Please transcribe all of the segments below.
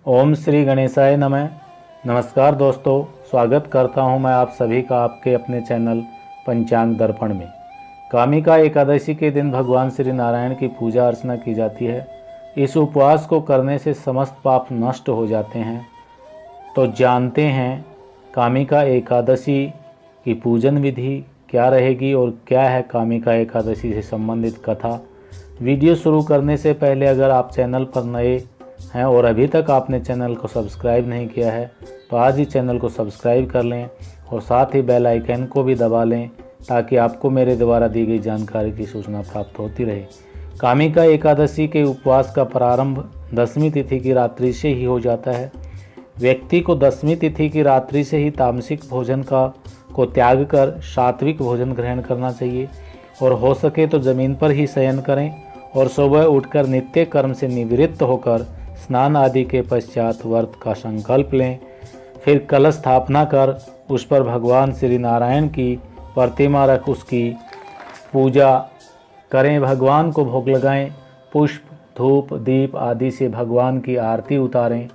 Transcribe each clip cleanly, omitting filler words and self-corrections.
ओम श्री गणेशाय नमः। नमस्कार दोस्तों, स्वागत करता हूं मैं आप सभी का आपके अपने चैनल पंचांग दर्पण में। कामिका एकादशी के दिन भगवान श्री नारायण की पूजा अर्चना की जाती है। इस उपवास को करने से समस्त पाप नष्ट हो जाते हैं। तो जानते हैं कामिका एकादशी की पूजन विधि क्या रहेगी और क्या है कामिका एकादशी से संबंधित कथा। वीडियो शुरू करने से पहले अगर आप चैनल पर नए हैं और अभी तक आपने चैनल को सब्सक्राइब नहीं किया है तो आज ही चैनल को सब्सक्राइब कर लें और साथ ही बेल आइकन को भी दबा लें ताकि आपको मेरे द्वारा दी गई जानकारी की सूचना प्राप्त होती रहे। कामिका एकादशी के उपवास का प्रारंभ 10वीं तिथि की रात्रि से ही हो जाता है। व्यक्ति को 10वीं तिथि की रात्रि से ही तामसिक भोजन को त्याग कर सात्विक भोजन ग्रहण करना चाहिए और हो सके तो ज़मीन पर ही शयन करें और सुबह उठकर नित्य कर्म से निवृत्त होकर स्नान आदि के पश्चात व्रत का संकल्प लें। फिर कलश स्थापना कर उस पर भगवान श्री नारायण की प्रतिमा रख उसकी पूजा करें। भगवान को भोग लगाएं। पुष्प, धूप, दीप आदि से भगवान की आरती उतारें।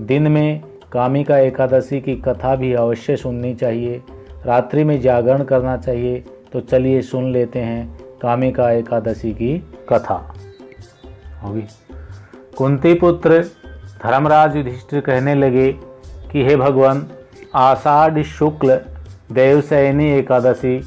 दिन में कामिका एकादशी की कथा भी अवश्य सुननी चाहिए। रात्रि में जागरण करना चाहिए। तो चलिए सुन लेते हैं कामिका एकादशी की कथा। होगी। कुंती पुत्र धर्मराज युधिष्ठिर कहने लगे कि हे भगवान, आषाढ़ शुक्ल देवशयनी एकादशी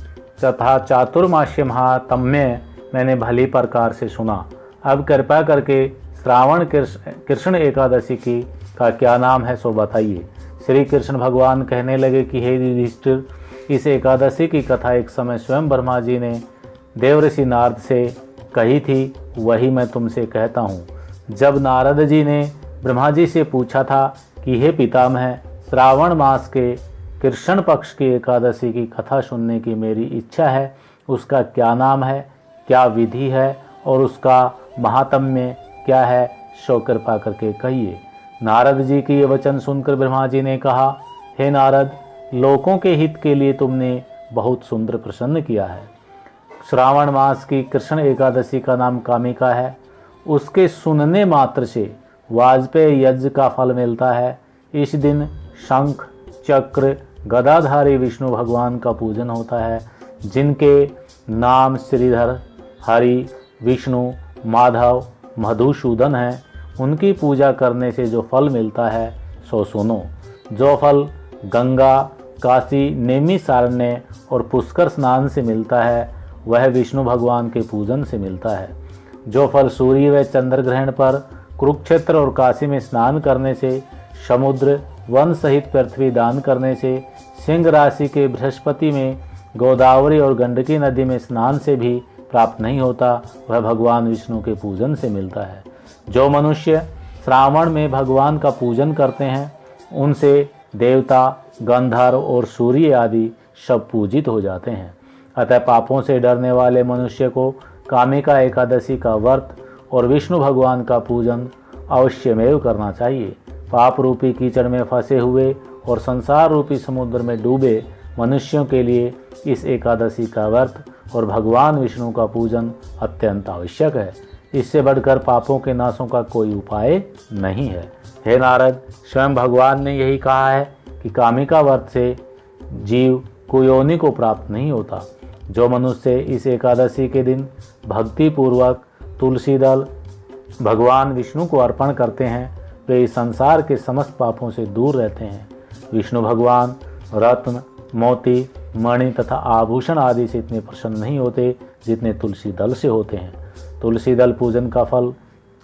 तथा चातुर्मास्य महात्म्य मैंने भली प्रकार से सुना। अब कृपा करके श्रावण कृष्ण एकादशी की का क्या नाम है सो बताइए। श्री कृष्ण भगवान कहने लगे कि हे युधिष्ठिर, इस एकादशी की कथा एक समय स्वयं ब्रह्मा जी ने देवर्षि नारद से कही थी, वही मैं तुमसे कहता हूँ। जब नारद जी ने ब्रह्मा जी से पूछा था कि हे पितामह, श्रावण मास के कृष्ण पक्ष की एकादशी की कथा सुनने की मेरी इच्छा है, उसका क्या नाम है, क्या विधि है और उसका महात्म्य क्या है, सो कृपा करके कहिए। नारद जी की ये वचन सुनकर ब्रह्मा जी ने कहा, हे नारद, लोकों के हित के लिए तुमने बहुत सुंदर प्रसन्न किया है। श्रावण मास की कृष्ण एकादशी का नाम कामिका है। उसके सुनने मात्र से वाजपेय यज्ञ का फल मिलता है। इस दिन शंख, चक्र, गदाधारी विष्णु भगवान का पूजन होता है, जिनके नाम श्रीधर, हरि, विष्णु, माधव, मधुसूदन है। उनकी पूजा करने से जो फल मिलता है सो सुनो। जो फल गंगा, काशी, नैमिषारण्य और पुष्कर स्नान से मिलता है वह विष्णु भगवान के पूजन से मिलता है। जो फल सूर्य व चंद्र ग्रहण पर कुरुक्षेत्र और काशी में स्नान करने से, समुद्र, वन सहित पृथ्वी दान करने से, सिंह राशि के बृहस्पति में, गोदावरी और गंडकी नदी में स्नान से भी प्राप्त नहीं होता, वह भगवान विष्णु के पूजन से मिलता है। जो मनुष्य श्रावण में भगवान का पूजन करते हैं उनसे देवता, गंधर्व और सूर्य आदि सब पूजित हो जाते हैं। अतः पापों से डरने वाले मनुष्य को कामिका एकादशी का व्रत और विष्णु भगवान का पूजन अवश्यमेव करना चाहिए। पाप रूपी कीचड़ में फंसे हुए और संसार रूपी समुद्र में डूबे मनुष्यों के लिए इस एकादशी का व्रत और भगवान विष्णु का पूजन अत्यंत आवश्यक है। इससे बढ़कर पापों के नाशों का कोई उपाय नहीं है। हे नारद, स्वयं भगवान ने यही कहा है कि कामिका व्रत से जीव कुयोनि को प्राप्त नहीं होता। जो मनुष्य इस एकादशी के दिन भक्ति पूर्वक तुलसी दल भगवान विष्णु को अर्पण करते हैं वे इस संसार के समस्त पापों से दूर रहते हैं। विष्णु भगवान रत्न, मोती, मणि तथा आभूषण आदि से इतने प्रसन्न नहीं होते जितने तुलसी दल से होते हैं। तुलसी दल पूजन का फल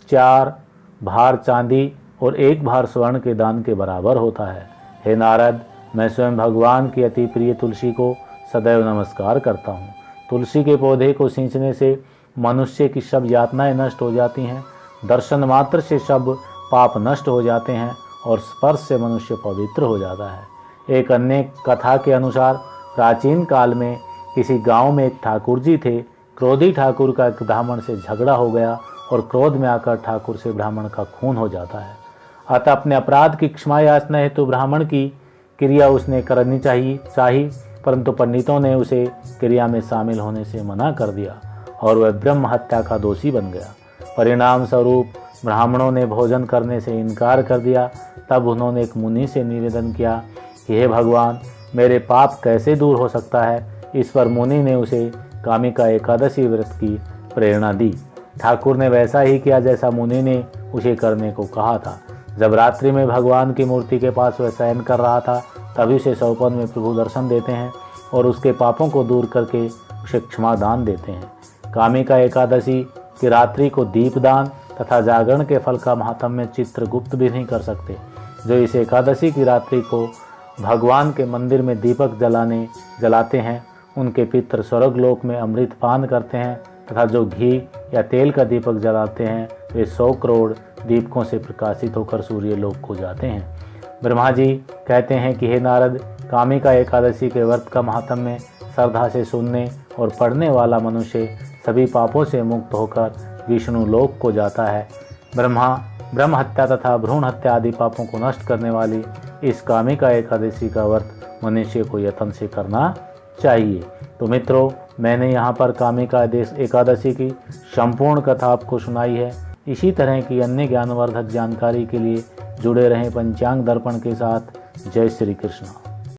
4 भार चांदी और 1 भार स्वर्ण के दान के बराबर होता है। हे नारद, मैं स्वयं भगवान की अति प्रिय तुलसी को सदैव नमस्कार करता हूँ। तुलसी के पौधे को सींचने से मनुष्य की सब यातनाएं नष्ट हो जाती हैं। दर्शन मात्र से सब पाप नष्ट हो जाते हैं और स्पर्श से मनुष्य पवित्र हो जाता है। एक अन्य कथा के अनुसार प्राचीन काल में किसी गांव में एक ठाकुर जी थे। क्रोधी ठाकुर का एक ब्राह्मण से झगड़ा हो गया और क्रोध में आकर ठाकुर से ब्राह्मण का खून हो जाता है। अतः अपने अपराध की क्षमा याचना हेतु ब्राह्मण की क्रिया उसने करनी चाहिए, परंतु पंडितों ने उसे क्रिया में शामिल होने से मना कर दिया और वह ब्रह्म हत्या का दोषी बन गया। परिणाम स्वरूप ब्राह्मणों ने भोजन करने से इनकार कर दिया। तब उन्होंने एक मुनि से निवेदन किया कि हे भगवान, मेरे पाप कैसे दूर हो सकता है। इस पर मुनि ने उसे कामिका एकादशी व्रत की प्रेरणा दी। ठाकुर ने वैसा ही किया जैसा मुनि ने उसे करने को कहा था। जब रात्रि में भगवान की मूर्ति के पास वह शयन कर रहा था, तभी उसे स्वप्न में प्रभु दर्शन देते हैं और उसके पापों को दूर करके उसे क्षमा दान देते हैं। कामिका एकादशी की रात्रि को दीपदान तथा जागरण के फल का महात्म्य चित्रगुप्त भी नहीं कर सकते। जो इस एकादशी की रात्रि को भगवान के मंदिर में दीपक जलाते हैं, उनके पितृ स्वर्ग लोक में अमृत पान करते हैं तथा जो घी या तेल का दीपक जलाते हैं, वे 100 करोड़ दीपकों से प्रकाशित होकर सूर्य लोक को जाते हैं। ब्रह्मा जी कहते हैं कि हे नारद, कामिका एकादशी के व्रत का महात्म्य श्रद्धा से सुनने और पढ़ने वाला मनुष्य सभी पापों से मुक्त होकर विष्णु लोक को जाता है। ब्रह्म हत्या तथा भ्रूण हत्या आदि पापों को नष्ट करने वाली इस कामिका एकादशी का व्रत मनुष्य को यत्न से करना चाहिए। तो मित्रों, मैंने यहाँ पर कामिका एकादशी की संपूर्ण कथा आपको सुनाई है। इसी तरह की अन्य ज्ञानवर्धक जानकारी के लिए जुड़े रहें पंचांग दर्पण के साथ। जय श्री कृष्ण।